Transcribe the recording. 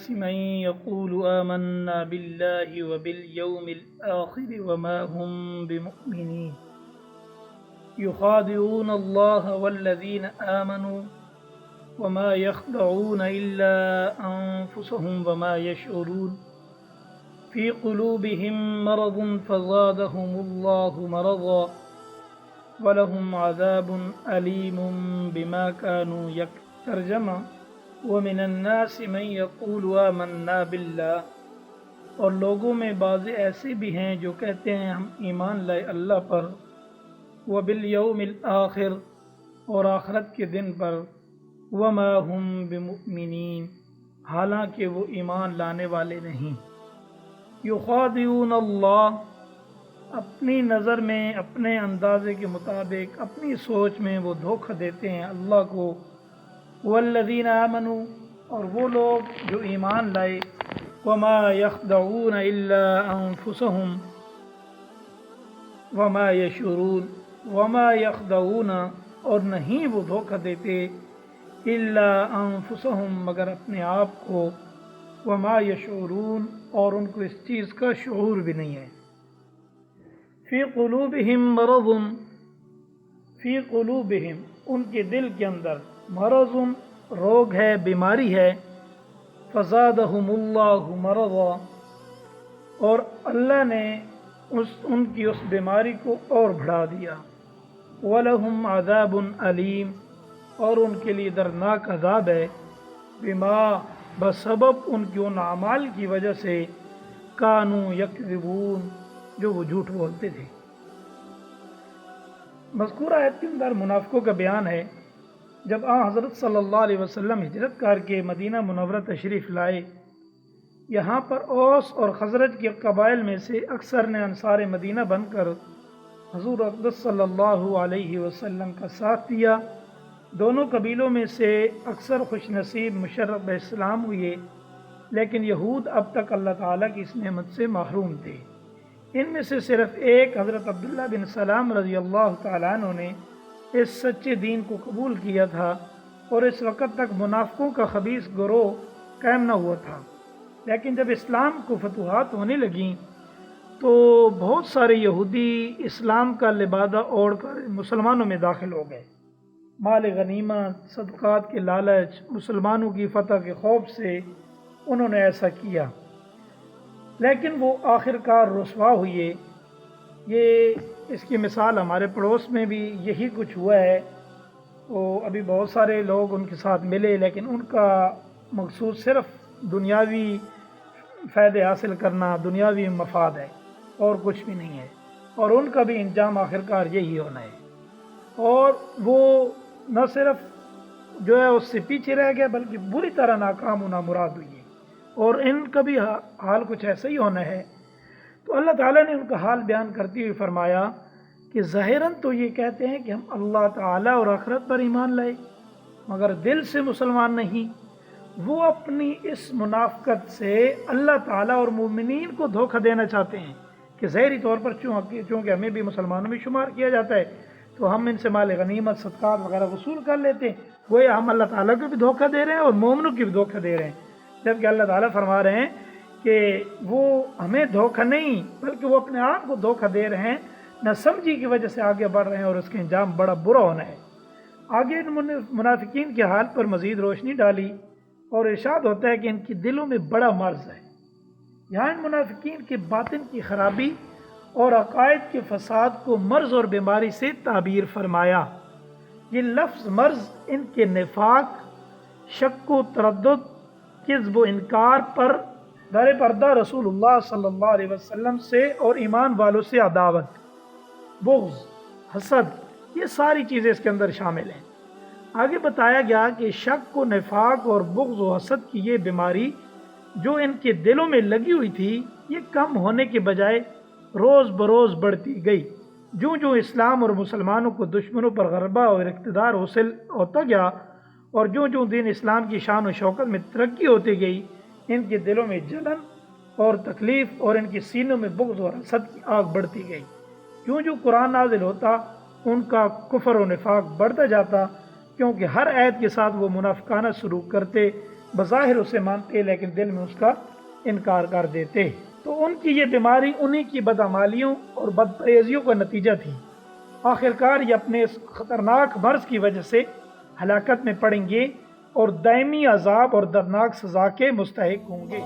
الناس من يقول آمنا بالله وباليوم الآخر وما هم بمؤمنين يخادعون الله والذين آمنوا وما يخدعون إلا أنفسهم وما يشعرون في قلوبهم مرض فزادهم الله مرضا ولهم عذاب أليم بما كانوا يكفرون. ترجمہ ومن الناس من يقول آمنا بالله، اور لوگوں میں بعض ایسے بھی ہیں جو کہتے ہیں ہم ایمان لائے اللہ پر، وبالیوم الآخر، اور آخرت کے دن پر، وما هم بمؤمنین، حالانکہ وہ ایمان لانے والے نہیں. یخادعون اللہ، اپنی نظر میں، اپنے اندازے کے مطابق، اپنی سوچ میں وہ دھوکہ دیتے ہیں اللہ کو. والذین آمنوا، اور وہ لوگ جو ایمان لائے، وما یخدعون الا انفسهم وما یشعرون، وما یخدعون، اور نہیں وہ دھوکہ دیتے، الا انفسهم، مگر اپنے آپ کو، وما یشعرون، اور ان کو اس چیز کا شعور بھی نہیں ہے. فی قلوبہم مرض، فی قلوبہم، ان کے دل کے اندر، مرض روگ ہے، بیماری ہے. فزادہم اللہ مرضا، اور اللہ نے ان کی اس بیماری کو اور بڑھا دیا. وَلَهُمْ عَذَابٌ علیم، اور ان کے لیے دردناک عذاب ہے. بما، بسبب ان کی ان اعمال کی وجہ سے، کانوا یکذبون، جو وہ جھوٹ بولتے تھے. مذکورہ آیت کے اندر منافقوں کا بیان ہے. جب حضرت صلی اللہ علیہ وسلم ہجرت کر کے مدینہ منورہ تشریف لائے، یہاں پر اوس اور خزرج کے قبائل میں سے اکثر نے انصار مدینہ بن کر حضور اقدس صلی اللہ علیہ وسلم کا ساتھ دیا. دونوں قبیلوں میں سے اکثر خوش نصیب مشرف اسلام ہوئے، لیکن یہود اب تک اللہ تعالیٰ کی اس نعمت سے محروم تھے. ان میں سے صرف ایک حضرت عبداللہ بن سلام رضی اللہ تعالیٰ عنہ نے اس سچے دین کو قبول کیا تھا، اور اس وقت تک منافقوں کا خبیث گروہ قائم نہ ہوا تھا. لیکن جب اسلام کو فتوحات ہونے لگیں تو بہت سارے یہودی اسلام کا لبادہ اوڑھ کر مسلمانوں میں داخل ہو گئے. مال غنیمت، صدقات کے لالچ، مسلمانوں کی فتح کے خوف سے انہوں نے ایسا کیا، لیکن وہ آخر کار رسوا ہوئے. یہ اس کی مثال ہمارے پڑوس میں بھی یہی کچھ ہوا ہے. وہ ابھی بہت سارے لوگ ان کے ساتھ ملے، لیکن ان کا مقصود صرف دنیاوی فائدے حاصل کرنا، دنیاوی مفاد ہے، اور کچھ بھی نہیں ہے. اور ان کا بھی انجام آخرکار یہی ہونا ہے. اور وہ نہ صرف جو ہے اس سے پیچھے رہ گیا، بلکہ بری طرح ناکام و نامراد ہوئی ہے. اور ان کا بھی حال کچھ ایسا ہی ہونا ہے. تو اللہ تعالیٰ نے ان کا حال بیان کرتے ہوئے فرمایا کہ ظاہراً تو یہ کہتے ہیں کہ ہم اللہ تعالیٰ اور آخرت پر ایمان لائے، مگر دل سے مسلمان نہیں. وہ اپنی اس منافقت سے اللہ تعالیٰ اور مومنین کو دھوکہ دینا چاہتے ہیں کہ ظاہری طور پر چونکہ ہمیں بھی مسلمانوں میں شمار کیا جاتا ہے تو ہم ان سے مال غنیمت، صدقات وغیرہ وصول کر لیتے ہیں. گویا ہم اللہ تعالیٰ کو بھی دھوکہ دے رہے ہیں اور مومنوں کو بھی دھوکہ دے رہے ہیں. جبکہ اللہ تعالیٰ فرما رہے ہیں کہ وہ ہمیں دھوکہ نہیں، بلکہ وہ اپنے آپ کو دھوکہ دے رہے ہیں، نہ سمجھی کی وجہ سے آگے بڑھ رہے ہیں، اور اس کے انجام بڑا برا ہونا ہے. آگے منافقین کے حال پر مزید روشنی ڈالی اور ارشاد ہوتا ہے کہ ان کے دلوں میں بڑا مرض ہے. یہاں ان منافقین کے باطن کی خرابی اور عقائد کے فساد کو مرض اور بیماری سے تعبیر فرمایا. یہ لفظ مرض ان کے نفاق، شک و تردد، کذب و انکار پر در پردہ رسول اللہ صلی اللہ علیہ وسلم سے اور ایمان والوں سے عداوت، بغض، حسد، یہ ساری چیزیں اس کے اندر شامل ہیں. آگے بتایا گیا کہ شک و نفاق اور بغض و حسد کی یہ بیماری جو ان کے دلوں میں لگی ہوئی تھی، یہ کم ہونے کے بجائے روز بروز بڑھتی گئی. جو اسلام اور مسلمانوں کو دشمنوں پر غلبہ اور اقتدار حاصل ہوتا گیا، اور جو دین اسلام کی شان و شوکت میں ترقی ہوتی گئی، ان کے دلوں میں جلن اور تکلیف اور ان کے سینوں میں بغض اور حسد کی آگ بڑھتی گئی. جو قرآن نازل ہوتا ان کا کفر و نفاق بڑھتا جاتا، کیونکہ ہر آیت کے ساتھ وہ منافقانہ سلوک کرتے، بظاہر اسے مانتے لیکن دل میں اس کا انکار کر دیتے۔ تو ان کی یہ بیماری انہی کی بدعمالیوں اور بدپریزیوں کا نتیجہ تھی۔ آخرکار یہ اپنے اس خطرناک مرض کی وجہ سے ہلاکت میں پڑیں گے اور دائمی عذاب اور دردناک سزا کے مستحق ہوں گے۔